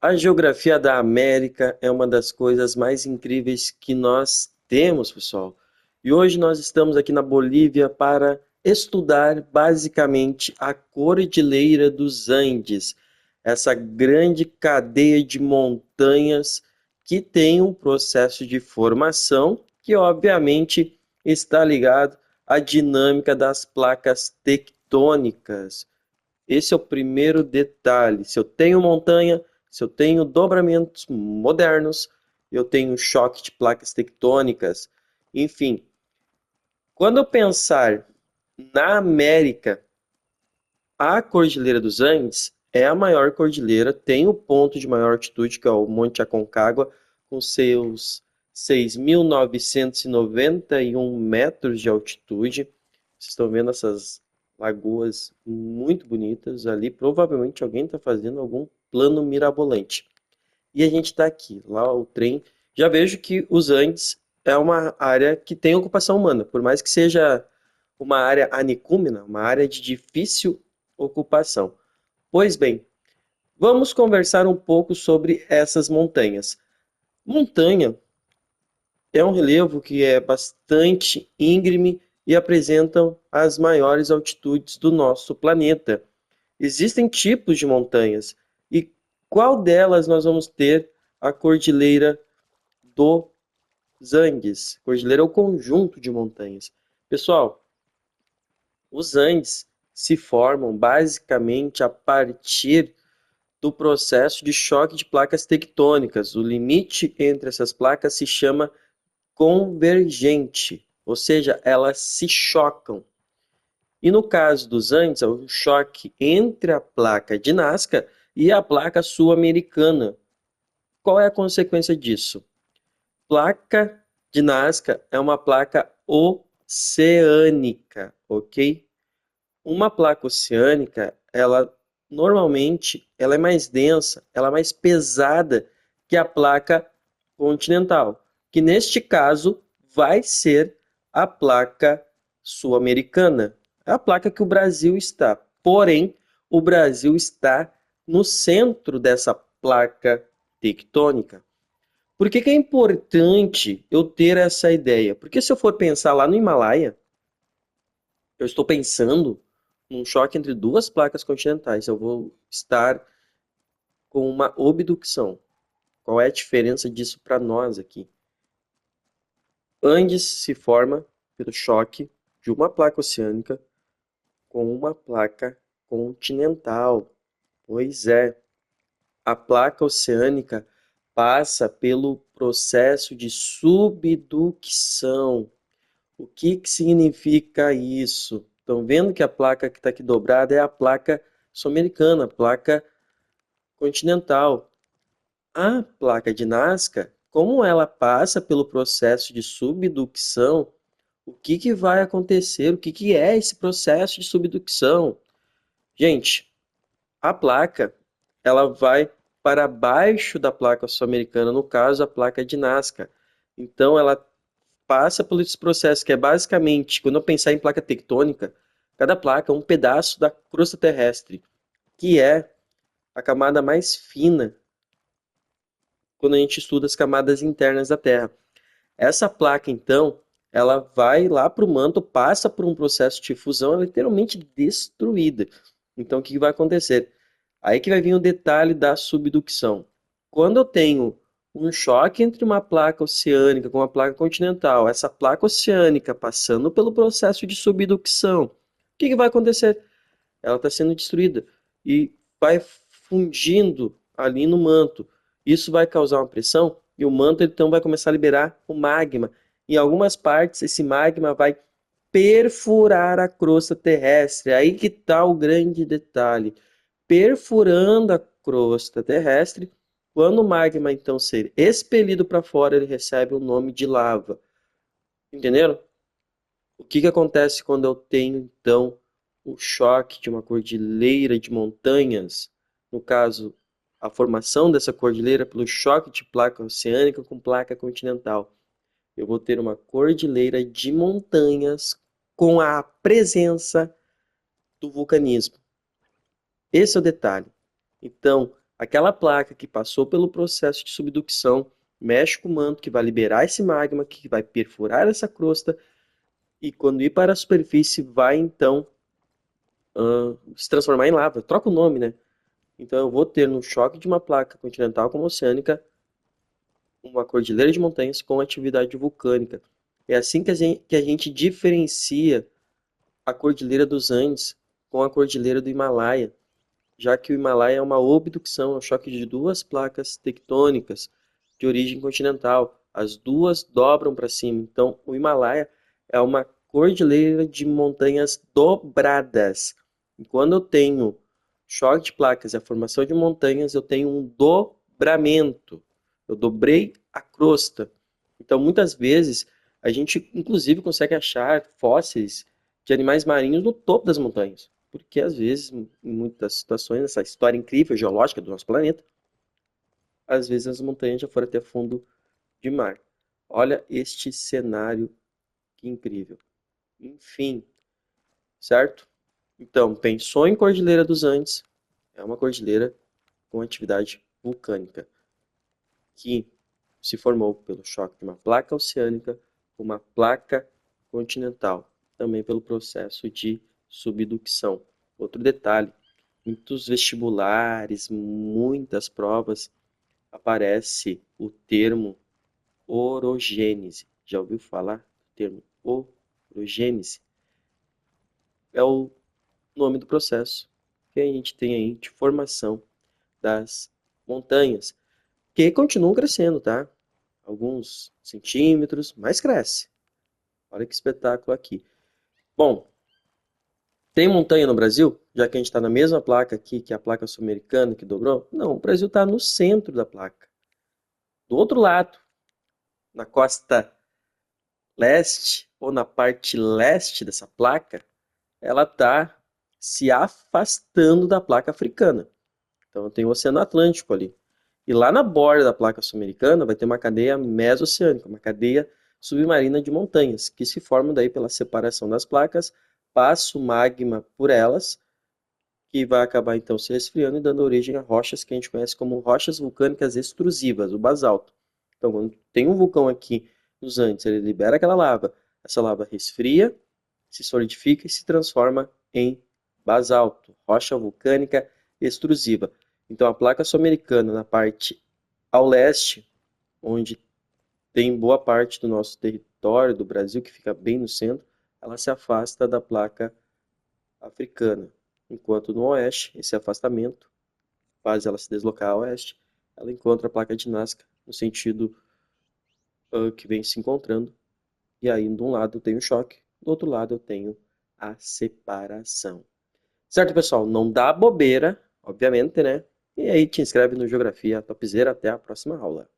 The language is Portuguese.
A geografia da América é uma das coisas mais incríveis que nós temos, pessoal. E hoje nós estamos aqui na Bolívia para estudar basicamente a Cordilheira dos Andes, essa grande cadeia de montanhas que tem um processo de formação que, obviamente, está ligado à dinâmica das placas tectônicas. Esse é o primeiro detalhe. Se eu tenho montanha, se eu tenho dobramentos modernos, eu tenho choque de placas tectônicas, enfim. Quando eu pensar na América, a Cordilheira dos Andes é a maior cordilheira, tem o ponto de maior altitude, que é o Monte Aconcagua, com seus 6.991 metros de altitude. Vocês estão vendo essas lagoas muito bonitas ali. Provavelmente alguém está fazendo algum plano mirabolante. E a gente está aqui, lá o trem. Já vejo que os Andes é uma área que tem ocupação humana, por mais que seja uma área anicúmena, uma área de difícil ocupação. Pois bem, vamos conversar um pouco sobre essas montanhas. Montanha é um relevo que é bastante íngreme e apresentam as maiores altitudes do nosso planeta. Existem tipos de montanhas e qual delas nós vamos ter a Cordilheira dos Andes? Cordilheira é o conjunto de montanhas. Pessoal, os Andes se formam basicamente a partir do processo de choque de placas tectônicas. O limite entre essas placas se chama convergente, ou seja, elas se chocam. E no caso dos Andes, é o choque entre a placa de Nazca e a placa sul-americana. Qual é a consequência disso? Placa de Nazca é uma placa oceânica, ok? Uma placa oceânica, ela normalmente ela é mais densa, ela é mais pesada que a placa continental, que neste caso vai ser a placa sul-americana. É a placa que o Brasil está. Porém, o Brasil está no centro dessa placa tectônica. Por que que é importante eu ter essa ideia? Porque se eu for pensar lá no Himalaia, eu estou pensando num choque entre duas placas continentais. Eu vou estar com uma obducção. Qual é a diferença disso para nós aqui? Andes se forma pelo choque de uma placa oceânica com uma placa continental. Pois é, a placa oceânica passa pelo processo de subducção. O que que significa isso? Estão vendo que a placa que está aqui dobrada é a placa sul-americana, a placa continental. A placa de Nazca, como ela passa pelo processo de subducção, o que que vai acontecer? O que que é esse processo de subducção? Gente, a placa, ela vai para baixo da placa sul-americana, no caso, a placa de Nazca. Então, ela passa por esse processo que é basicamente, quando eu pensar em placa tectônica, cada placa é um pedaço da crosta terrestre, que é a camada mais fina quando a gente estuda as camadas internas da Terra. Essa placa, então, ela vai lá para o manto, passa por um processo de fusão, é literalmente destruída. Então, o que vai acontecer? Aí que vai vir o detalhe da subducção. Quando eu tenho um choque entre uma placa oceânica com uma placa continental, essa placa oceânica passando pelo processo de subducção, o que que vai acontecer? Ela está sendo destruída e vai fundindo ali no manto. Isso vai causar uma pressão e o manto então vai começar a liberar o magma. Em algumas partes, esse magma vai perfurar a crosta terrestre. Aí que está o grande detalhe. Perfurando a crosta terrestre, quando o magma então ser expelido para fora, ele recebe o nome de lava. Entenderam? O que que acontece quando eu tenho então o choque de uma cordilheira de montanhas? No caso, a formação dessa cordilheira pelo choque de placa oceânica com placa continental. Eu vou ter uma cordilheira de montanhas com a presença do vulcanismo. Esse é o detalhe. Então, Aquela placa que passou pelo processo de subducção, mexe com o manto que vai liberar esse magma, que vai perfurar essa crosta, e quando ir para a superfície vai então se transformar em lava. Troca o nome, né? Então eu vou ter no choque de uma placa continental como oceânica uma cordilheira de montanhas com atividade vulcânica. É assim que a gente diferencia a Cordilheira dos Andes com a Cordilheira do Himalaia, já que o Himalaia é uma obducção, é um choque de duas placas tectônicas de origem continental. As duas dobram para cima. Então, o Himalaia é uma cordilheira de montanhas dobradas. E quando eu tenho choque de placas e a formação de montanhas, eu tenho um dobramento. Eu dobrei a crosta. Então, muitas vezes, a gente, inclusive, consegue achar fósseis de animais marinhos no topo das montanhas. Porque, às vezes, em muitas situações, essa história incrível geológica do nosso planeta, às vezes as montanhas já foram até fundo de mar. Olha este cenário, que incrível. Enfim, certo? Então, pensou em Cordilheira dos Andes, é uma cordilheira com atividade vulcânica, que se formou pelo choque de uma placa oceânica com uma placa continental, também pelo processo de subducção. Outro detalhe, muitos vestibulares, muitas provas, aparece o termo orogênese. Já ouviu falar do termo orogênese? É o nome do processo que a gente tem aí de formação das montanhas, que continuam crescendo, tá? Alguns centímetros, mas cresce. Olha que espetáculo aqui. Bom, tem montanha no Brasil? Já que a gente está na mesma placa aqui, que é a placa sul-americana que dobrou? Não, o Brasil está no centro da placa. Do outro lado, na costa leste, ou na parte leste dessa placa, ela está se afastando da placa africana. Então tem o Oceano Atlântico ali. E lá na borda da placa sul-americana vai ter uma cadeia mesoceânica, uma cadeia submarina de montanhas, que se formam daí pela separação das placas, passa o magma por elas, que vai acabar então se resfriando e dando origem a rochas que a gente conhece como rochas vulcânicas extrusivas, o basalto. Então, quando tem um vulcão aqui nos Andes, ele libera aquela lava, essa lava resfria, se solidifica e se transforma em basalto, rocha vulcânica extrusiva. Então, a placa sul-americana, na parte ao leste, onde tem boa parte do nosso território, do Brasil, que fica bem no centro, ela se afasta da placa africana. Enquanto no oeste, esse afastamento faz ela se deslocar a oeste, ela encontra a placa de Nazca no sentido que vem se encontrando. E aí, de um lado eu tenho choque, do outro lado eu tenho a separação. Certo, pessoal? Não dá bobeira, obviamente, né? E aí te inscreve no Geografia Topzera. Até a próxima aula.